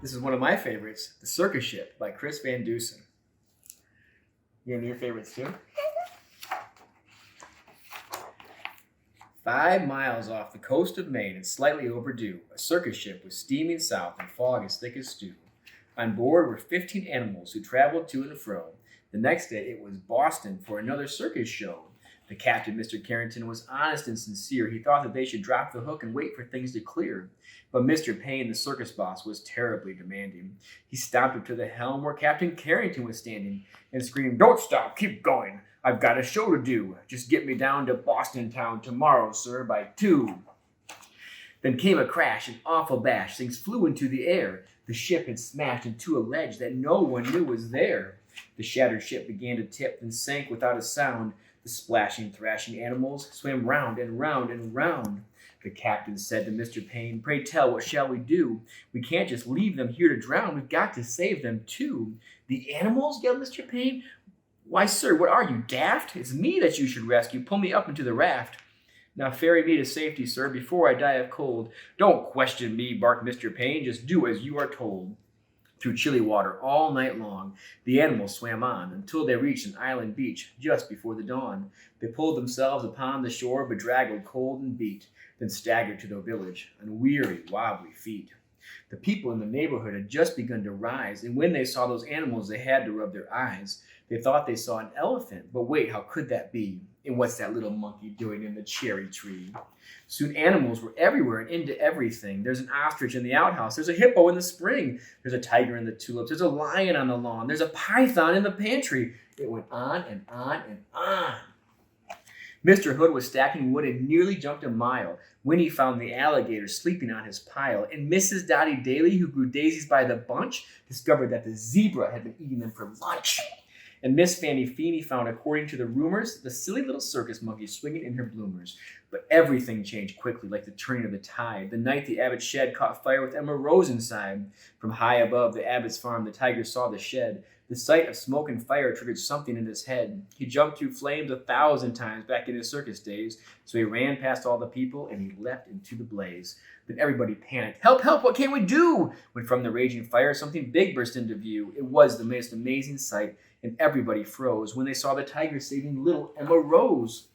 This is one of my favorites, The Circus Ship by Chris Van Dusen. You have your favorites too? 5 miles off the coast of Maine and slightly overdue, a circus ship was steaming south in fog as thick as stew. On board were 15 animals who traveled to and fro. The next day it was Boston for another circus show. The captain, Mr. Carrington, was honest and sincere. He thought that they should drop the hook and wait for things to clear. But Mr. Payne, the circus boss, was terribly demanding. He stomped up to the helm where Captain Carrington was standing and screamed, "Don't stop, keep going. I've got a show to do. Just get me down to Boston town tomorrow, sir, by 2. Then came a crash, an awful bash. Things flew into the air. The ship had smashed into a ledge that no one knew was there. The shattered ship began to tip, then sank without a sound. The splashing, thrashing animals swam round and round and round. The captain said to Mr. Payne, "Pray tell, what shall we do? We can't just leave them here to drown. We've got to save them too." "The animals?" yelled Mr. Payne. "Why, sir, what are you, daft? It's me that you should rescue. Pull me up into the raft." "Now ferry me to safety, sir, before I die of cold." "Don't question me," barked Mr. Payne. "Just do as you are told." Through chilly water all night long, the animals swam on until they reached an island beach just before the dawn. They pulled themselves upon the shore, bedraggled, cold, and beat, then staggered to their village on weary, wobbly feet. The people in the neighborhood had just begun to rise, and when they saw those animals, they had to rub their eyes. They thought they saw an elephant, but wait, how could that be? And what's that little monkey doing in the cherry tree? Soon animals were everywhere and into everything. There's an ostrich in the outhouse. There's a hippo in the spring. There's a tiger in the tulips. There's a lion on the lawn. There's a python in the pantry. It went on and on and on. Mr. Hood was stacking wood and nearly jumped a mile when he found the alligator sleeping on his pile, and Mrs. Dottie Daly, who grew daisies by the bunch, discovered that the zebra had been eating them for lunch. And Miss Fanny Feeney found, according to the rumors, the silly little circus monkey swinging in her bloomers. But everything changed quickly, like the turning of the tide. The night the Abbott shed caught fire with Emma Rose inside. From high above the Abbott's farm, the tiger saw the shed. The sight of smoke and fire triggered something in his head. He jumped through flames 1,000 times back in his circus days. So he ran past all the people and he leapt into the blaze. Then everybody panicked. "Help, help, what can we do?" When from the raging fire, something big burst into view. It was the most amazing sight, and everybody froze when they saw the tiger saving little Emma Rose.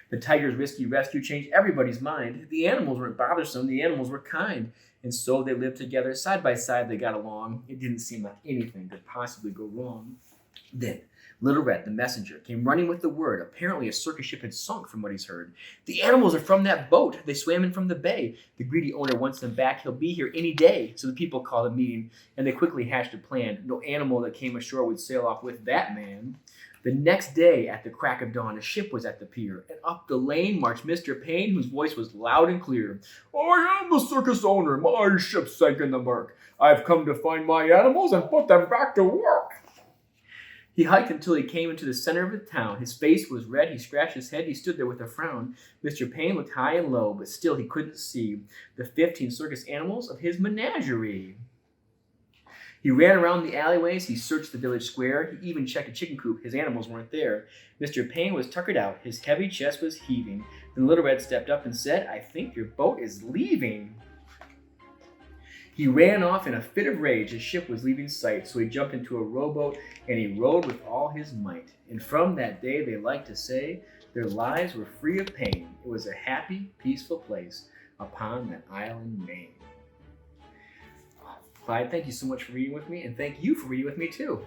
The tiger's risky rescue changed everybody's mind. The animals weren't bothersome, the animals were kind. And so they lived together, side by side they got along. It didn't seem like anything could possibly go wrong. Then, Little Red, the messenger, came running with the word. Apparently a circus ship had sunk, from what he's heard. "The animals are from that boat. They swam in from the bay. The greedy owner wants them back. He'll be here any day." So the people called a meeting, and they quickly hatched a plan. No animal that came ashore would sail off with that man. The next day, at the crack of dawn, a ship was at the pier, and up the lane marched Mr. Payne, whose voice was loud and clear. "I am the circus owner. My ship sank in the murk. I've come to find my animals and put them back to work." He hiked until he came into the center of the town. His face was red. He scratched his head. He stood there with a frown. Mr. Payne looked high and low, but still he couldn't see the 15 circus animals of his menagerie. He ran around the alleyways. He searched the village square. He even checked a chicken coop. His animals weren't there. Mr. Payne was tuckered out. His heavy chest was heaving. Then Little Red stepped up and said, "I think your boat is leaving." He ran off in a fit of rage. His ship was leaving sight, so he jumped into a rowboat and he rowed with all his might. And from that day, they like to say, their lives were free of pain. It was a happy, peaceful place upon that island Maine. Clyde, thank you so much for reading with me, and thank you for reading with me too.